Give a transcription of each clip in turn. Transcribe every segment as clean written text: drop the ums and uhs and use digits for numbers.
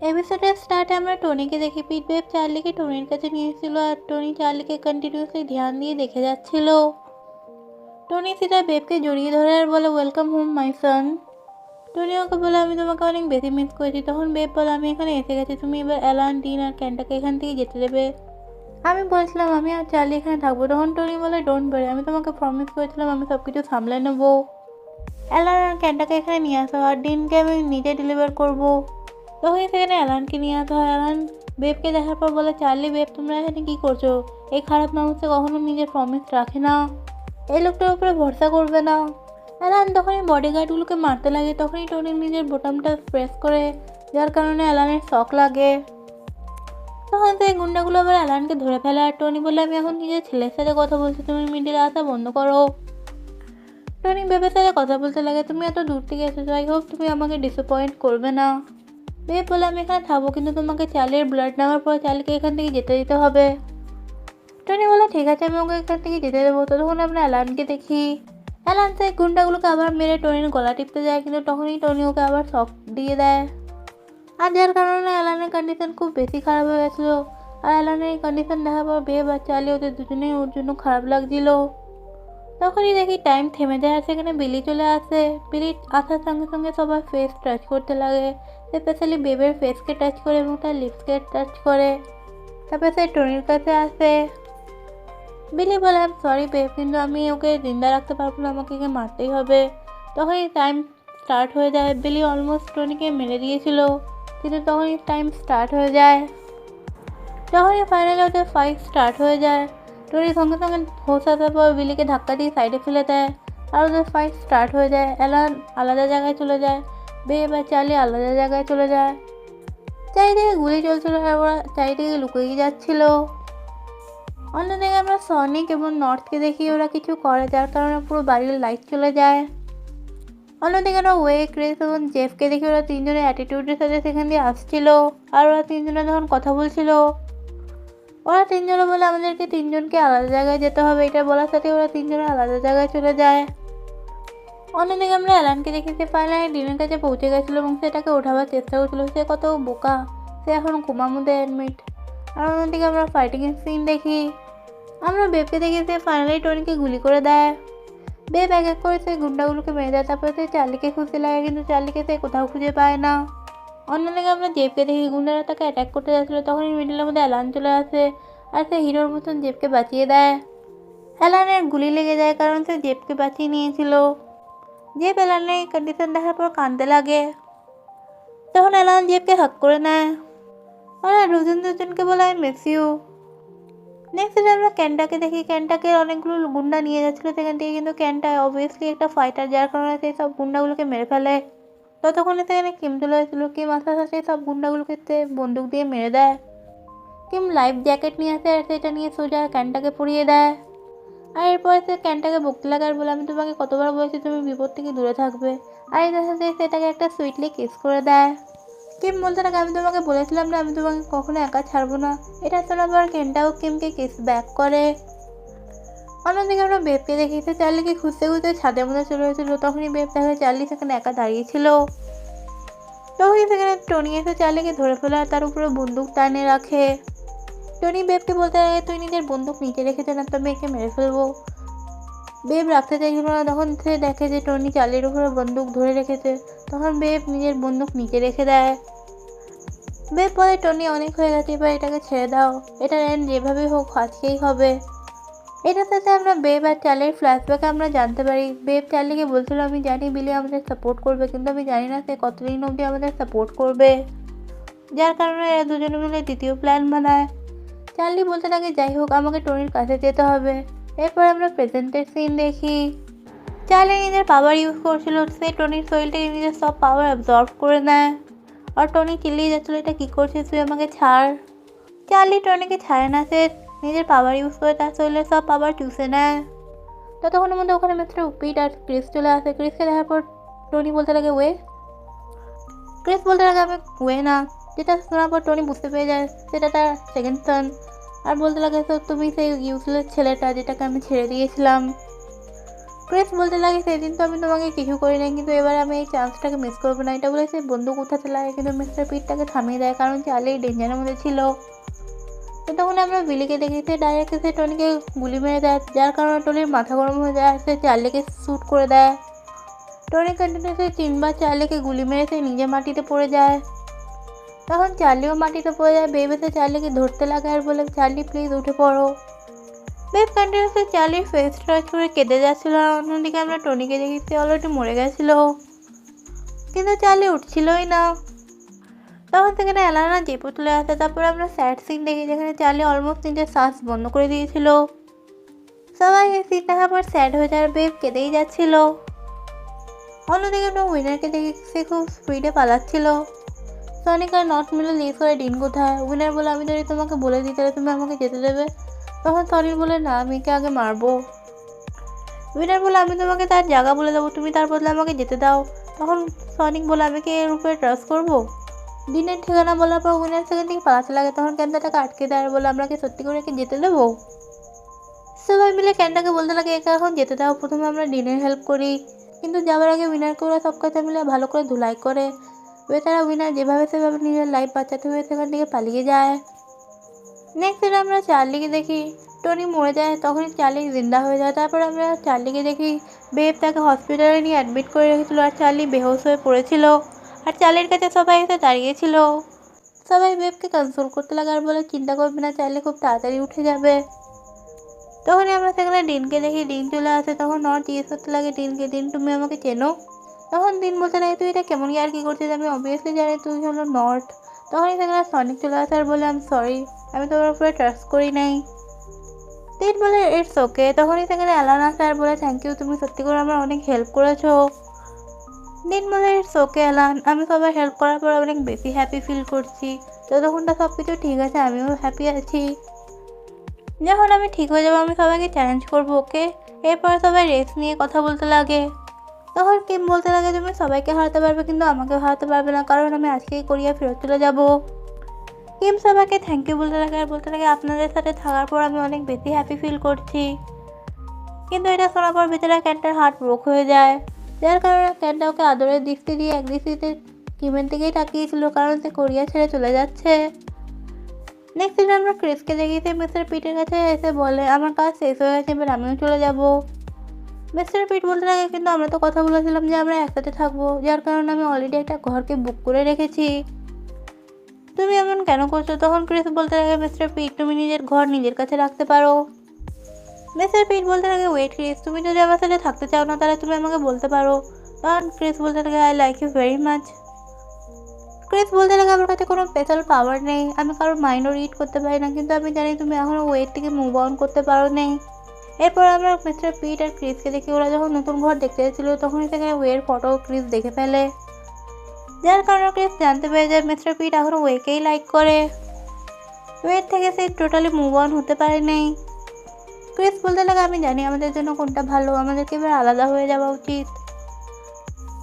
এপিসোডের স্টার্টে আমরা টনিকে দেখি পিট চার্লিকে টনির কাছে নিয়ে এসেছিল আর টনি চার্লিকে কন্টিনিউসলি ধ্যান দিয়ে দেখে যাচ্ছিল। টনি সেটা বেবকে জড়িয়ে ধরে আর বলে welcome home my son. Tony ওকে বলে আমি তোমাকে অনেক বেশি মিস করেছি। তখন বেব বলে আমি এখানে এসে গেছি, তুমি এবার অ্যালান, ডিন আর ক্যানটাকে এখান থেকে যেতে দেবে। আমি বলছিলাম আমি আর চার্লি এখানে থাকবো। তখন টনি বলে ডোন্ট ওয়ারি, আমি তোমাকে প্রমিস করেছিলাম আমি সব কিছু সামলে নেবো। অ্যালান আর ক্যানটাকে এখানে নিয়ে আসা আর ডিনকে আমি নিজে ডেলিভার করবো। তখনই সেখানে অ্যালানকে নিয়ে আসা হয়। অ্যালান বেবকে দেখার পর বলে চার্লি বেব তোমরা এখানে কী করছো? এই খারাপ মানুষটা কখনো নিজের প্রমিস রাখে না, এই লোকটার উপরে ভরসা করবে না। অ্যালান তখনই বডিগার্ডগুলোকে মারতে লাগে। তখনই টনি নিজের বোতামটা প্রেস করে, যার কারণে অ্যালানের শক লাগে। তখন সেই গুন্ডাগুলো আবার অ্যালানকে ধরে ফেলে আর টনি বলে আমি এখন নিজের ছেলের সাথে কথা বলছি, তুমি মিডিলে আসা বন্ধ করো। টনি বেবের সাথে কথা বলতে লাগে তুমি এত দূর থেকে এসেছো, আই হোপ তুমি আমাকে ডিসঅ্যাপয়েন্ট করবে না। বেব বলে আমি এখানে থাকবো কিন্তু তোমাকে চার্লির ব্লাড নেওয়ার পর চার্লিকে এখান থেকে যেতে দিতে হবে। টনি বলে ঠিক আছে আমি ওকে এখান থেকে যেতে দেবো। তখন আমরা অ্যালানকে দেখি। অ্যালান সেই গুন্ডাগুলোকে আবার মেরে টনির গলা টিপতে যায়, কিন্তু তখনই টনি ওকে আবার শক দিয়ে দেয়। আর যার কারণে অ্যালানের কন্ডিশন খুব বেশি খারাপ হয়ে গেছিলো। আর অ্যালানের এই কন্ডিশন দেখার পর বেব আর চার্লি ওদের দুজনেই ওর জন্য খারাপ লাগছিল। তখনই দেখি টাইম থেমে যায় আর সেখানে বিলি চলে আসে। বিলি আসার সঙ্গে সঙ্গে সবার ফেস টাচ করতে লাগে, স্পেশালি বেবের ফেসকে টাচ করে এবং তার লিপসকে টাচ করে। তারপরে সে টনির কাছে আসে। বিলি বলে আই এম সরি বেব, কিন্তু আমি ওকে জিন্দা রাখতে পারবো না, আমাকে একে মারতেই হবে। তখনই টাইম স্টার্ট হয়ে যায়। বিলি অলমোস্ট টনিকে মেরে দিয়েছিল, কিন্তু তখনই টাইম স্টার্ট হয়ে যায়। তখনই ফাইনালি ওদের ফাইট স্টার্ট হয়ে যায়। টনি সঙ্গে সঙ্গে হোস আসার পর বিলিকে ধাক্কা দিয়ে সাইডে ফেলে দেয় আর ওদের ফাইট স্টার্ট হয়ে যায়। অ্যালান আলাদা জায়গায় চলে যায়, বেব আর চার্লি আলাদা জায়গায় চলে যায়। চারিদিকে গুলি চলছিল আর ওরা চারিদিকে লুকিয়ে যাচ্ছিল। অন্যদিকে আমরা সনিক এবং নর্থকে দেখি ওরা কিছু করে, যার কারণে পুরো বাড়ির লাইট চলে যায়। অন্যদিকে আমরা ওয়ে, ক্রিস এবং জেফকে দেখি ওরা তিনজনের অ্যাটিটিউডের সাথে সেখান দিয়ে আসছিল আর ওরা তিনজনে যখন কথা বলছিল ওরা তিনজনে বলে আমাদেরকে তিনজনকে আলাদা জায়গায় যেতে হবে। এটা বলার সাথে ওরা তিনজনে আলাদা জায়গায় চলে যায়। অন্যদিকে আমরা অ্যালানকে দেখি সে ফাইনালি ডিনের কাছে পৌঁছে গেছিলো এবং সেটাকে ওঠাবার চেষ্টা করছিল। সে কত বোকা, সে এখন কোমার মধ্যে অ্যাডমিট। আর অন্যদিকে আমরা ফাইটিংয়ের সিন দেখি। আমরা বেবকে দেখি সে ফাইনালি টনিকে গুলি করে দেয়। বেব এক এক করে সে গুন্ডাগুলোকে মেরে দেয়। তারপরে সে চার্লিকে খুঁজতে লাগে, কিন্তু চার্লিকে সে কোথাও খুঁজে পায় না। অন্যদিকে আমরা জেবকে দেখি গুন্ডারা তাকে অ্যাটাক করতে যাচ্ছিলো। তখনই মিডিলের মধ্যে অ্যালান চলে আসে আর সে হিরোর মতন জেবকে বাঁচিয়ে দেয়। অ্যালানের গুলি লেগে যায় কারণ সে জেবকে বাঁচিয়ে নিয়েছিল। জেব অ্যালানের কন্ডিশন দেখার পর কাঁদতে লাগে। তখন অ্যালান জেবকে হাক করে নেয়। ওরা দুজনকে বলে আই মিস ইউ। নেক্সট আমরা ক্যান্টাকে দেখি। ক্যান্টাকে অনেকগুলো গুন্ডা নিয়ে যাচ্ছিলো সেখান থেকে, কিন্তু ক্যান্টা অবভিয়াসলি একটা ফাইটার, যার কারণে সেই সব গুন্ডাগুলোকে মেরে ফেলে। ততক্ষণে সেখানে কিম চলে এসেছিলো। কিম আস্তে আস্তে সব গুন্ডাগুলোকে বন্দুক দিয়ে মেরে দেয়। কিম লাইফ জ্যাকেট নিয়ে আসে আর সেটা নিয়ে সোজা ক্যান্টাকে পরিয়ে দেয়। আর এরপরে সে ক্যান্টাকে বকতে লাগে আর বলে আমি তোমাকে কতবার বলেছি তুমি বিপদ থেকে দূরে থাকবে। আর এই সাথে সেটাকে একটা সুইটলি কিস করে দেয়। কিম বলতে থাকে আমি তোমাকে বলেছিলাম না আমি তোমাকে কখনো একা ছাড়বো না। এটা শোনার পর ক্যান্টাও কিমকে কিস ব্যাক করে। অন্যদিকে আমরা বেবকে দেখি সে চার্লিকে খুঁজতে খুঁজতে ছাদের মধ্যে চলে এসেছিল। তখনই বেব দেখে চার্লি সেখানে একা দাঁড়িয়েছিল। তখনই সেখানে টনি এসে চার্লিকে ধরে ফেলে আর তার উপরে বন্দুক টানে রাখে। টনি বেবকে বলতে লাগে তুই নিজের বন্দুক নিচে রেখেছে না তবে একে মেরে ফেলবো। বেব রাখতে চাইছিল না। তখন সে দেখে যে টনি চার্লির উপরে বন্দুক ধরে রেখেছে। তখন বেব নিজের বন্দুক নিচে রেখে দেয়। বেব বলে টনি অনেক হয়ে গেছে, এবার এটাকে ছেড়ে দাও, এটার এন্ড যেভাবেই হোক আজকেই হবে। এটার সাথে আমরা বেব আর চার্লির ফ্ল্যাশব্যাকে আমরা জানতে পারি। বেব চার্লিকে বলছিল আমি জানি বিলি আমাদের সাপোর্ট করবে, কিন্তু আমি জানি না সে কতদিন অবধি আমাদের সাপোর্ট করবে। যার কারণে এরা দুজনে মিলে দ্বিতীয় প্ল্যান বানায়। চার্লি বলতে থাকে যাই হোক আমাকে টনির কাছে যেতে হবে। এরপর আমরা প্রেজেন্টের সিন দেখি। চার্লি নিজের পাওয়ার ইউজ করছিল, সে টনির শরীরটাকে নিজের সব পাওয়ার অ্যাবজর্ব করে নেয়। আর টনি চিল্লিয়ে যাচ্ছিল এটা কী করছিস তুই, আমাকে ছাড়। চার্লি টনিকে ছাড়ে না, সে নিজের পাওয়ার ইউজ করে তার শরীরের সব পাওয়ার চুষে নেয়। ততক্ষণের মধ্যে ওখানে মিস্টার উপিট আর ক্রিস চলে আসে। ক্রিসকে দেখার পর টনি বলতে লাগে ওয়ে। ক্রিস বলতে লাগে আমি ওয়ে না, যেটা শোনার পর টনি বুঝতে পেরে যায় সেটা তার সেকেন্ড সান। আর বলতে লাগে তো তুমি সেই ইউজলেস ছেলেটা যেটাকে আমি ছেড়ে দিয়েছিলাম। ক্রিস বলতে লাগে সেদিন তো আমি তোমাকে কিছু করি নাই, কিন্তু এবার আমি এই চান্সটাকে মিস করবো না। এটা বলে সে বন্দুক উঠাতে লাগে, কিন্তু মিস্টার পিট তাকে থামিয়ে দেয় কারণ চার্লি ডেঞ্জারের মধ্যে ছিল। তো তখন আমরা বিলিকে দেখি সে ডাইরেক্ট সে টনিকে গুলি মেরে দেয়, যার কারণে টনির মাথা গরম হয়ে যায়, সে চার্লিকে শ্যুট করে দেয়। টনি কন্টিনিউসলি 3বার চার্লিকে গুলি মেরে সে নিজে মাটিতে পড়ে যায়। তখন চার্লিও মাটিতে পড়ে যায়। বেব এসে চার্লিকে ধরতে লাগে আর বলে, চার্লি প্লিজ উঠে পড়ো। বেব কন্টিনিউসলি চার্লির ফেস টাচ করে কেঁদে যাচ্ছিল, আর অন্যদিকে আমরা টনিকে দেখি সে অলরেডি মরে গেছিল, কিন্তু চার্লি উঠছিলই না। তখন সেখানে অ্যালানা জেপু তুলে আসে। তারপর আমরা স্যাড সিন দেখি যেখানে চার্লি অলমোস্ট নিজের শ্বাস বন্ধ করে দিয়েছিল। সবাই এই সিন দেখার পর স্যাড হয়ে যায়, বেব কেঁদেই যাচ্ছিল। অন্যদিকে আমরা উইনারকে দেখি সে খুব স্পিডে পালাচ্ছিল। সনিক আর নট মিলে লিজ করে ডিন কোথায়। উইনার বলে, আমি যদি তোমাকে বলে দিই তাহলে তুমি আমাকে যেতে দেবে। তখন সনিক বলে, না, আমি কে আগে মারবো। উইনার বলে, আমি তোমাকে তার জায়গা বলে দেবো, তুমি তার বদলে আমাকে যেতে দাও। তখন সনিক বলে, আমি কি এর উপরে ট্রাস্ট করবো। ডিনের ঠিকানা বলার পর উইনার সেখান থেকে পালাতে লাগে। তখন ক্যান্ডাটাকে আটকে দেয় আর বলে, আমরা কি সত্যি করে একে যেতে দেবো। সবাই মিলে ক্যান্ডাকে বলতে লাগে, একে এখন যেতে দাও, প্রথমে আমরা ডিনের হেল্প করি। কিন্তু যাওয়ার আগে উইনারকে ওরা সব কথা মিলে ভালো করে ধুলাই করে। তারা উইনার যেভাবে সেভাবে নিজের লাইফ বাঁচাতে হয়ে সেখান থেকে পালিয়ে যায়। নেক্সট দিন আমরা চার্লিকে দেখি টনি মরে যায়, তখনই চার্লি জিন্দা হয়ে যায়। তারপর আমরা চার্লিকে দেখি বেব তাকে হসপিটালে নিয়ে অ্যাডমিট করে রেখেছিল, আর চার্লি বেহোশ হয়ে পড়েছিল, আর চার্লির কাছে সবাই এসে দাঁড়িয়েছিল। সবাই বেবকে কনসোল করতে লাগে আর বলে, চিন্তা করবে না, চার্লি খুব তাড়াতাড়ি উঠে যাবে। তখনই আমরা সেখানে ডিনকে দেখি, ডিন চলে আসে। তখন নট জিজ্ঞেস করতে লাগে ডিনকে, ডিন তুমি আমাকে চেনো। তখন দিন বলতে লাগে, তুই এটা কেমন আর কি করছিস, আমি অবভিয়াসলি জানি তুই হলো নট। তখনই সেখানে সনিক চলে আসে আর বলে, আমি সরি, আমি তোমার উপরে ট্রাস্ট করি নাই। দিন বলে, ইটস ওকে। তখনই সেখানে অ্যালান আসে আর বলে, থ্যাংক ইউ, তুমি সত্যি করে আমার অনেক হেল্প করেছো। দিন বলে, ইটস ওকে অ্যালান, আমি সবার হেল্প করার পর অনেক বেশি হ্যাপি ফিল করছি। ততক্ষণটা সব কিছু ঠিক আছে, আমিও হ্যাপি আছি। যখন আমি ঠিক হয়ে যাবো আমি সবাইকে চ্যালেঞ্জ করবো, ওকে। এরপর সবাই রেস নিয়ে কথা বলতে লাগে। তখন কিম বলতে লাগে, তুমি সবাইকে হারাতে পারবে কিন্তু আমাকে হারাতে পারবে না, কারণ আমি আজকেই কোরিয়া ফেরত চলে যাব। কিম সবাইকে থ্যাংক ইউ বলতে লাগে আর বলতে লাগে, আপনাদের সাথে থাকার পর আমি অনেক বেশি হ্যাপি ফিল করছি। কিন্তু এটা শোনার পর ভিতরে ক্যান্টার হার্ট ব্রোক হয়ে যায়, যার কারণে ক্যান্টা ওকে আদরের দৃষ্টি দিয়ে এক দৃষ্টিতে কিমের দিকেই তাকিয়েছিল, কারণ সে কোরিয়া ছেড়ে চলে যাচ্ছে। নেক্সট দিন আমরা ক্রিসকে দেখি, সে মিস্টার পিটের কাছে এসে বলে, আমার কাজ শেষ হয়ে গেছে, এবার আমিও চলে যাব। মিস্টার পিট বলতে লাগে, কিন্তু আমরা তো কথা বলেছিলাম যে আমরা একসাথে থাকবো, যার কারণে আমি অলরেডি একটা ঘরকে বুক করে রেখেছি, তুমি এমন কেন করছো। তখন ক্রিস বলতে লাগে, মিস্টার পিট তুমি নিজের ঘর নিজের কাছে রাখতে পারো। মিস্টার পিট বলতে লাগে, ওয়েট ক্রিস, তুমি যদি আমার সাথে থাকতে চাও না তাহলে তুমি আমাকে বলতে পারো। তখন ক্রিস বলতে লাগে, I like you very much. Chris বলতে লাগে, আমার কাছে কোনো স্পেশাল পাওয়ার নেই, আমি কারোর মাইন্ডও রিড করতে পারি না, কিন্তু আমি জানি তুমি এখনও ওয়েট থেকে মুভ অন করতে পারো নেই। এরপর আমরা মিস্টার পিট আর ক্রিসকে দেখি, ওরা যখন নতুন ঘর দেখতে এসেছিল তখনই সেখানে ওয়ের ফটো ক্রিস দেখে ফেলে, যার কারণে ক্রিস জানতে পেরে যায় মিস্টার পিট এখনও ওয়েকেই লাইক করে। ওয়ের থেকে সে টোটালি মুভ অন হতে পারে নাই। ক্রিস বলতে লাগে, আমি জানি আমাদের জন্য কোনটা ভালো, আমাদেরকে এবার আলাদা হয়ে যাওয়া উচিত।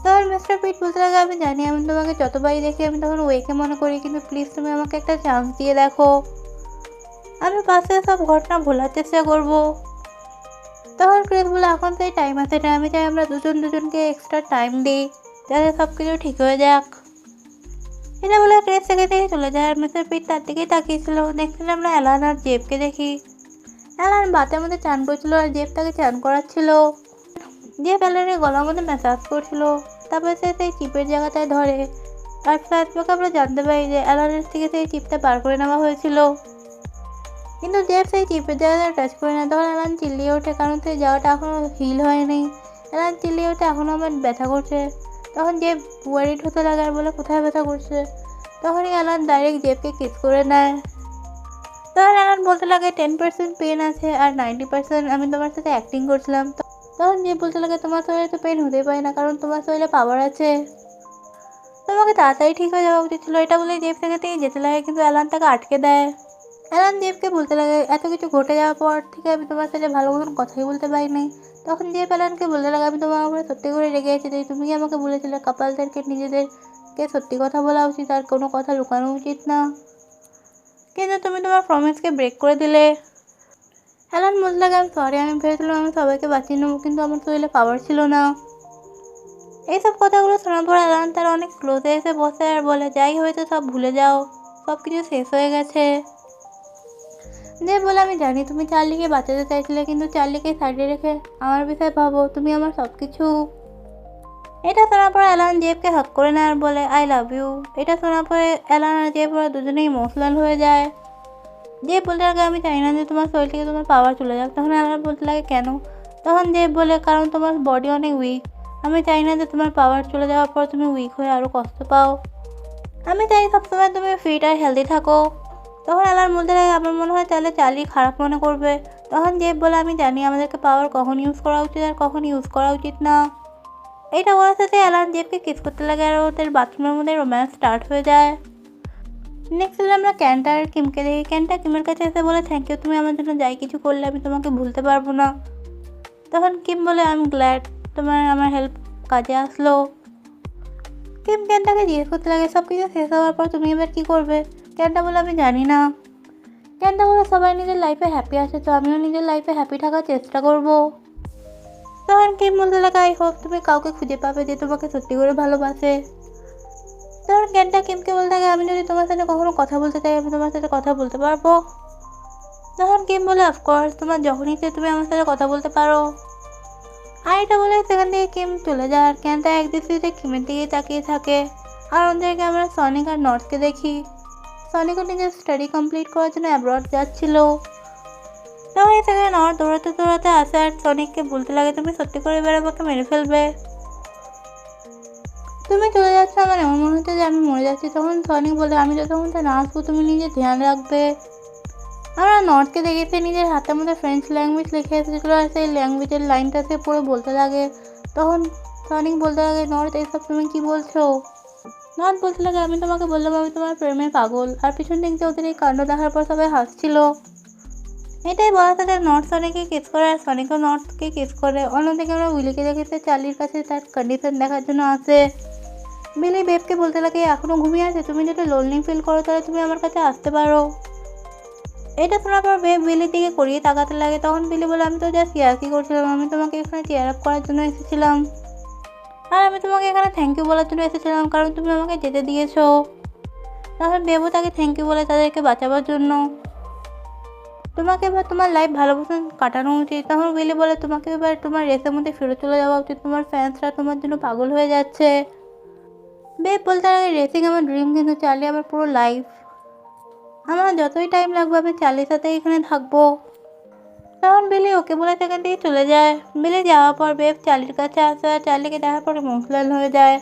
তখন মিস্টার পিট বলতে লাগে, আমি জানি আমি তোমাকে যতবারই দেখি আমি তখন ওয়েকে মনে করি, কিন্তু প্লিজ তুমি আমাকে একটা চান্স দিয়ে দেখো, আমি পাশে সব ঘটনা ভোলার চেষ্টা করবো। তখন ক্রিস বলে, এখন সেই টাইম আছে না, আমি চাই আমরা দুজনকে এক্সট্রা টাইম দিই যাতে সব কিছু ঠিক হয়ে যাক। এটা বলে ক্রিস থেকে চলে যায়, আর মিস্টার পিট তার দিকেই তাকিয়েছিল। দেখছিলাম আমরা অ্যালান আর জেবকে দেখি, অ্যালান বাতের মধ্যে চান করছিল আর জেব তাকে চান করাচ্ছিল। জেব অ্যালানের গলার মধ্যে ম্যাসাজ করছিল, তারপরে সে সেই চিপের জায়গাটায় ধরে, আর ফ্ল্যাশব্যাকে আমরা জানতে পারি যে অ্যালানের থেকে সেই চিপটা বার করে নেওয়া হয়েছিল, কিন্তু জেব সেই চিপের জায়গাটা টাচ করে না। তখন অ্যালান চিল্লিয়ে ওঠে, কারণ সেই জায়গাটা এখনও হিল হয়নি। অ্যালান চিল্লিয়ে ওঠে, এখনও আমার ব্যথা করছে। তখন জেব ওয়ারিড হতে লাগে আর বলে, কোথায় ব্যথা করছে। তখনই অ্যালান ডাইরেক্ট জেবকে কিস করে নেয়। তখন অ্যালান বলতে লাগে, 10% পেন আছে আর 90% আমি তোমার সাথে অ্যাক্টিং করছিলাম। তখন জেব বলতে লাগে, তোমার শরীরে তো পেন হতেই পারে না, কারণ তোমার শরীরে পাওয়ার আছে, তোমাকে তাড়াতাড়ি ঠিক হয়ে যাওয়া উচিত ছিল। এটা বলে জেব থেকে যেতে লাগে, কিন্তু অ্যালান তাকে আটকে দেয়। অ্যালান জেবকে বলতে লাগে, এত কিছু ঘটে যাওয়ার পর থেকে আমি তোমার সাথে ভালো মতন কথাই বলতে পারিনি। তখন জেব অ্যালানকে বলতে লাগে, আমি তোমার উপরে সত্যি করে রেগে আছি, তাই তুমি আমাকে বলেছিলে কাপালদেরকে নিজেদেরকে সত্যি কথা বলা উচিত আর কোনো কথা লুকানো উচিত না, কিন্তু তুমি তোমার প্রমিসকে ব্রেক করে দিলে। অ্যালান বলতে লাগে আমি সরি, আমি ভেবেছিলাম আমি সবাইকে বাঁচিয়ে নেবো, কিন্তু আমার শরীরে পাওয়ার ছিল না। এইসব কথাগুলো শোনার পর অ্যালান তার অনেক ক্লোজে এসে বসে আর বলে যাই হয়েছে সব ভুলে যাও, সব কিছু শেষ হয়ে গেছে। যে বলে আমি জানি তুমি চার্লিকে বাঁচাতে চাইছিলে, কিন্তু চার্লিকে সাইডে রেখে আমার বিষয়ে ভাবো, তুমি আমার সব কিছু। এটা শোনার পর অ্যালান জেবকে হাক করে নেয় আর বলে আই লাভ ইউ। এটা শোনার পরে অ্যালান আর জেব ওরা দুজনেই ইমোশনাল হয়ে যায়। জেব বলতে লাগে আমি চাই না যে তোমার শরীর থেকে তোমার পাওয়ার চলে যাক। তখন অ্যালান বলতে লাগে কেন? তখন জেব বলে কারণ তোমার বডি অনেক উইক, আমি চাই না যে তোমার পাওয়ার চলে যাওয়ার পর তুমি উইক হয়ে আরও কষ্ট পাও। আমি চাই সবসময় তুমি ফিট আর হেলদি থাকো। তখন অ্যালান বলতে লাগে আমার মনে হয় তাহলে চার্লি খারাপ মনে করবে। তখন জেব বলে আমি জানি আমাদেরকে পাওয়ার কখন ইউজ করা উচিত আর কখন ইউজ করা উচিত না। এটা বলার সাথে অ্যালান জেবকে কিস করতে লাগে আর ওদের বাথরুমের মধ্যে রোম্যান্স স্টার্ট হয়ে যায়। নেক্সট হলে আমরা ক্যানটা আর কিমকে দেখি। ক্যানটা কিমের কাছে এসে বলে থ্যাংক ইউ, তুমি আমার জন্য যাই কিছু করলে আমি তোমাকে ভুলতে পারবো না। তখন কিম বলে আই এম গ্ল্যাড তোমার আমার হেল্প কাজে আসলো। কিম ক্যানটাকে জিজ্ঞেস করতে লাগে সব কিছু শেষ হওয়ার পর তুমি এবার কী করবে? ক্যানটা বলে আমি জানি না। ক্যানটা বলে সবাই নিজের লাইফে হ্যাপি আছে, তো আমিও নিজের লাইফে হ্যাপি থাকার চেষ্টা করবো। তখন কিম বলতে লাগে আই হোপ তুমি কাউকে খুঁজে পাবে যে তোমাকে সত্যি করে ভালোবাসে। তখন ক্যানটা কিমকে বলতে থাকে আমি যদি তোমার সাথে কখনো কথা বলতে চাই আমি তোমার সাথে কথা বলতে পারবো। তখন কিম বলে অফকোর্স তোমার যখনই চাই তুমি আমার সাথে কথা বলতে পারো। আর এটা বলে সেখান থেকে কিম চলে যায় আর ক্যানটা এক দৃষ্টিতে কিমের দিকে তাকিয়ে থাকে। আর অন্যদিকে আমরা সনিক আর নর্থকে দেখি। সনিকও নিজের স্টাডি কমপ্লিট করার জন্য অ্যাব্রড যাচ্ছিল। তখন সেখানে নর্থ দৌড়াতে দৌড়াতে আসে আর সনিককে বলতে লাগে তুমি সত্যি করে এবার আমাকে মেরে ফেলবে, তুমি চলে যাচ্ছ আমার এমন মনে হচ্ছে যে আমি মরে যাচ্ছি। তখন সনিক বলে আমি যতক্ষণ তা না আসবো তুমি নিজের ধ্যান রাখবে। আমরা নর্থকে দেখে সে নিজের হাতের মধ্যে ফ্রেঞ্চ ল্যাঙ্গুয়েজ লিখে এসেছিলো আর সেই ল্যাঙ্গুয়েজের লাইনটা সে পড়ে বলতে লাগে। তখন সনিক বলতে লাগে নর্থ এইসব তুমি কি বলছো? নর্থ বলতে লাগে আমি তোমাকে বললাম আমি তোমার প্রেমে পাগল। আর পিছন দিক দিয়ে ওদের এই কাণ্ড দেখার পর সবাই হাসছিল। এটাই বলার সাথে নর্থ সনিককে কিস করে আর সনিকও নর্থকে কিস করে। অন্যদিকে আমরা উইলিকে দেখে সে চার্লির কাছে তার কন্ডিশন দেখার জন্য আসে। বিলি বেবকে বলতে লাগে এখনও ঘুমিয়ে আছে, তুমি যদি লোনলি ফিল করো তাহলে তুমি আমার কাছে আসতে পারো। এটা শোনার পর বেব বিলির দিকে করিয়ে তাকাতে লাগে। তখন বিলি বলে আমি তো জাস্ট ইয়ার্কি করছিলাম, আমি তোমাকে এখানে চেয়ার আপ করার জন্য এসেছিলাম আর আমি তোমাকে এখানে থ্যাংক ইউ বলার জন্য এসেছিলাম কারণ তুমি আমাকে যেতে দিয়েছো। তখন বেবও তাকে থ্যাংক ইউ বলে তাদেরকে বাঁচাবার জন্য। তোমাকে এবার তোমার লাইফ ভালো মতন কাটানো উচিত। তখন বিলি বলে তোমাকে এবার তোমার রেসের মধ্যে ফেরত চলে যাওয়া উচিত, তোমার ফ্যান্সরা তোমার জন্য পাগল হয়ে যাচ্ছে। বেব বলতে লাগে রেসিং আমার ড্রিম, কিন্তু চার্লি আমার পুরো লাইফ। আমার যতই টাইম লাগবে আমি চার্লির সাথে এখানে থাকবো। তখন বিলি ওকে বলে সেখান থেকে চলে যায়। বিলি যাওয়ার পর বেব চার্লির কাছে আসে আর চার্লিকে দেখার পর ইমোশনাল হয়ে যায়।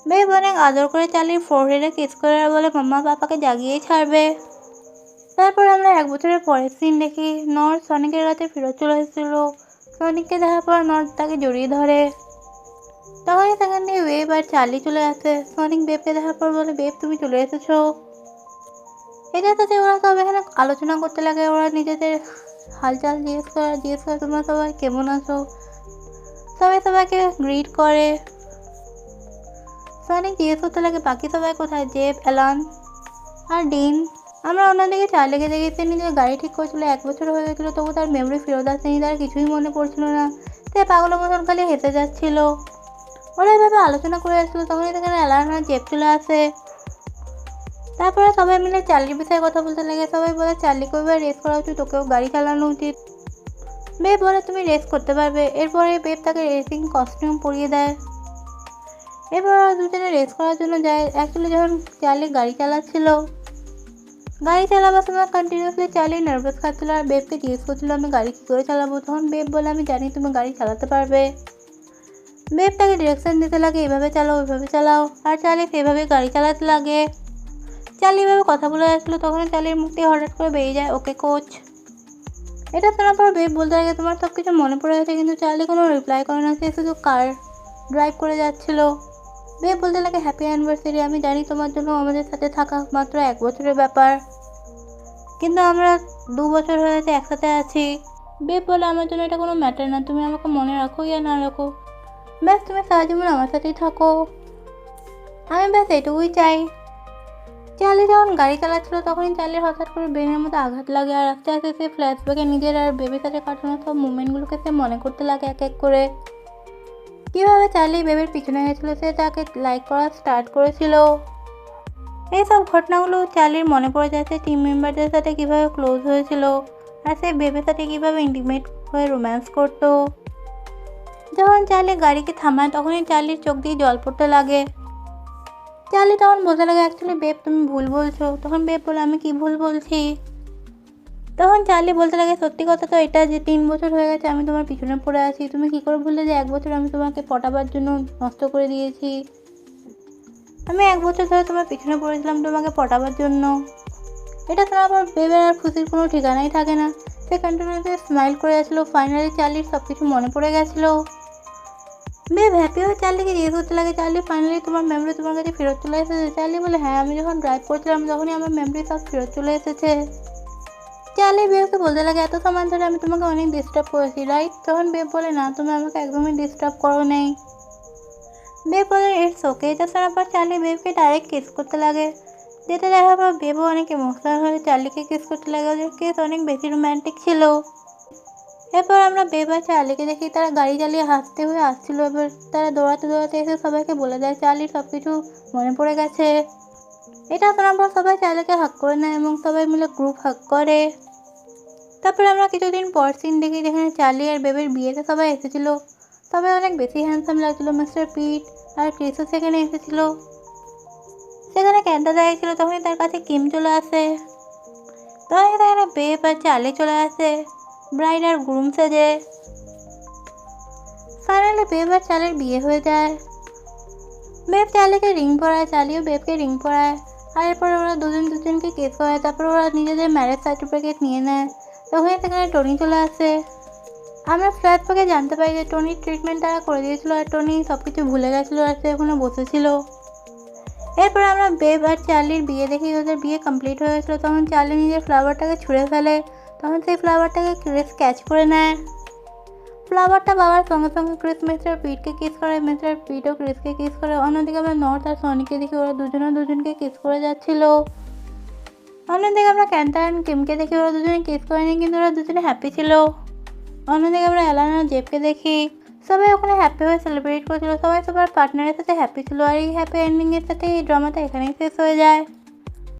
বেব অনেক আদর করে চার্লির ফোরহেডে কিস করে আর বলে মাম্মা পাপাকে জাগিয়েই ছাড়বে। তারপর আমরা 1 বছরের পরের সিন দেখি। নর্থ সনিকের কাছে ফেরত চলে এসেছিল। সনিককে দেখার পর নর্থ তাকে জড়িয়ে ধরে। তখনই সেখান থেকে বেব আর চার্লি চলে আসে। সনিক বেবকে দেখার পর বলে বেব তুমি চলে এসেছো। এটার সাথে ওরা সব এখানে আলোচনা করতে লাগে, ওরা নিজেদের হালচাল জিজ্ঞেস করে তোমরা সবাই কেমন আছো। সবাই সবাইকে গ্রিট করে। সনিক জিজ্ঞেস করতে লাগে বাকি সবাই কোথায়, জেব, অ্যালান আর ডিন। আমরা অন্যদিকে চার্লিকে দেখি সে নিজের গাড়ি ঠিক করছিল। 1 বছর হয়ে গেছিলো তবু তার মেমরি ফেরত আসেনি, তার কিছুই মনে পড়ছিল না। সে পাগলের মতন খালি হেঁটে যাচ্ছিল। ওরা এভাবে আলোচনা করে আসছিলো। তখনই সেখানে অ্যালান আর জেব চলে আসে। তারপরে সবাই মিলে চার্লির বিষয়ে কথা বলতে লাগে। সবাই বলে চার্লিকেও এবার রেস করা উচিত, তোকেও গাড়ি চালানো উচিত। বেব বলে তুমি রেস করতে পারবে। এরপরে বেব তাকে রেসিং কস্টিউম পরিয়ে দেয়। এরপর ওরা দুজনে রেস করার জন্য যায়। অ্যাকচুয়ালি যখন চার্লি গাড়ি চালাচ্ছিল, গাড়ি চালাবার সময় কন্টিনিউসলি চার্লি নার্ভাস খাচ্ছিল আর বেবকে জিজ্ঞেস করছিল আমি গাড়ি কী করে চালাবো। তখন বেব বলে আমি জানি তুমি গাড়ি চালাতে পারবে। বেব তাকে ডিরেকশন দিতে লাগে এভাবে চালাও ওইভাবে চালাও, আর চার্লি সেভাবে গাড়ি চালাতে লাগে। চার্লি এভাবে কথা বলে যাচ্ছিলো। তখন চার্লির মুখ দিয়ে হঠাৎ করে বেরিয়ে যায় ওকে কোচ। এটা শোনার পর বেব বলতে লাগে তোমার সব কিছু মনে পড়ে গেছে, কিন্তু চার্লি কোনো রিপ্লাই করে না, সে শুধু কার ড্রাইভ করে যাচ্ছিল। বেব বলতে লাগে হ্যাপি অ্যানিভার্সারি, আমি জানি তোমার জন্য আমাদের সাথে থাকা মাত্র 1 বছরের ব্যাপার, কিন্তু আমরা 2 বছর হয়েছে একসাথে আছি। বেব বলে আমার জন্য এটা কোনো ম্যাটার না, তুমি আমাকে মনে রাখো ইয়া না রাখো, ব্যাস তুমি সারা জীবন আমার সাথেই থাকো, আমি ব্যাস এটুকুই চাই। চার্লি যখন গাড়ি চালাচ্ছিল তখনই চার্লির হঠাৎ করে ব্রেনের মধ্যে আঘাত লাগে আর আস্তে আস্তে সে ফ্ল্যাশব্যাকে নিজের আর বেবির সাথে কাটানো সব মুভমেন্টগুলোকে সে মনে করতে লাগে এক এক করে। কীভাবে চার্লি বেবির পিছনে গেছিলো, সে তাকে লাইক করা স্টার্ট করেছিল। এইসব ঘটনাগুলো চার্লির মনে পড়ে যায় সে টিম মেম্বারদের সাথে কীভাবে ক্লোজ হয়েছিল আর সে বেবির সাথে কীভাবে ইন্টিমেট হয়ে রোম্যান্স করতো। যখন চার্লি গাড়িকে থামায় তখনই চার্লির চোখ দিয়ে জল পড়তে লাগে। চার্লি তখন বলতে লাগে, অ্যাকচুয়ালি বেব তুমি ভুল বলছো। তখন বেব বলে, আমি কি ভুল বলছি? তখন চার্লি বলতে লাগে, সত্যি কথা তো এটা যে 3 বছর হয়ে গেছে আমি তোমার পিছনে পড়ে আছি। তুমি কী করে ভুললে যে 1 বছর আমি তোমাকে পটাবার জন্য নষ্ট করে দিয়েছি? আমি 1 বছর ধরে তোমার পিছনে পড়েছিলাম তোমাকে পটাবার জন্য। এটা শোনার পর বেবের আর খুশির কোনো ঠিকানাই থাকে না। সে কন্টিনিউসলি স্মাইল করে আসলো। ফাইনালি চার্লির সব কিছু মনে পড়ে গেছিলো। বেব হ্যাপি হয়ে চার্লিকে জিজ্ঞেস করতে লাগে, চার্লি ফাইনালি তোমার মেমরি তোমার কাছে ফেরত চলে এসেছে? চার্লি বলে, হ্যাঁ, আমি যখন ড্রাইভ করছিলাম তখনই আমার মেমরি সব ফেরত চলে এসেছে। চার্লি বেবকে বলতে লাগে, এত সময় ধরে আমি তোমাকে অনেক ডিস্টার্ব করেছি, রাইট? তখন বেব বলে, না, তুমি আমাকে একদমই ডিস্টার্ব করো নেই। বেব বলে, ইটস ওকে। এটা শোনার পর চার্লি বেবকে ডাইরেক্ট কিস করতে লাগে, যেটা দেখার পর বেবও অনেক ইমোশনাল হয়ে চার্লিকে কিস করতে লাগে। ওদের কিস অনেক বেশি রোম্যান্টিক ছিল। এরপর আমরা বেব আর চার্লিকে দেখি তারা গাড়ি চালিয়ে হাসতে হয়ে আসছিল। এবার তারা দৌড়াতে দৌড়াতে এসে সবাইকে বলে দেয় চার্লির সব কিছু মনে পড়ে গেছে। এটা শোনার পর সবাই চার্লিকে হাক করে নেয় এবং সবাই মিলে গ্রুপ হাক করে। তারপরে আমরা কিছুদিন পর সিন দেখি যেখানে চার্লি আর বেবের বিয়েতে সবাই এসেছিলো। সবাই অনেক বেশি হ্যান্ডসাম লাগছিলো। মিস্টার পিট আর ক্রিসও সেখানে এসেছিলো। সেখানে ক্যান্টা দাঁড়িয়েছিল, তখনই তার কাছে কিম চলে আসে। তখন সেখানে বেব আর চার্লি চলে আসে ব্রাইড আর গ্রুম সেজে। ফাইনালি বেব আর চার্লির বিয়ে হয়ে যায়। বেব চার্লিকে রিং পরায়, চার্লিও বেবকে রিং পরায়। আর এরপর ওরা দুজনকে কেস করে। তারপর ওরা নিজেদের ম্যারেজ সার্টিফিকেট নিয়ে নেয়। তখনই সেখানে টনি চলে আসে। আমরা ফ্ল্যাশব্যাকে জানতে পারি যে টনির ট্রিটমেন্ট তারা করে দিয়েছিল আর টনি সব কিছু ভুলে গেছিলো আর সে ওখানে বসেছিল। এরপর আমরা বেব আর চার্লির বিয়ে দেখি। ওদের বিয়ে কমপ্লিট হয়ে গেছিলো। তখন চার্লি নিজের ফ্লাওয়ারটাকে ছুঁড়ে ফেলে। তখন সেই ফ্লাওয়ারটাকে ক্রিস ক্যাচ করে নেয়। ফ্লাওয়ারটা পাওয়ার সঙ্গে সঙ্গে ক্রিস মিস্টার পিটকে কিস করে, মিস্টার পিটও ক্রিসকে কিস করে। অন্যদিকে আমরা নর্থ আর সনিকে দেখি ওরা দুজনকে কিস করে যাচ্ছিল। অন্যদিকে আমরা ক্যান্টা অ্যান্ড কিমকে দেখি ওরা দুজনে কিস করেনি, কিন্তু ওরা দুজনে হ্যাপি ছিল। অন্যদিকে আমরা অ্যালান আর জেফকে দেখি সবাই ওখানে হ্যাপি হয়ে সেলিব্রেট করছিল। সবাই সবার পার্টনারের সাথে হ্যাপি ছিল। আর এই হ্যাপি এন্ডিংয়ের সাথে এই ড্রামাটা এখানেই শেষ হয়ে যায়।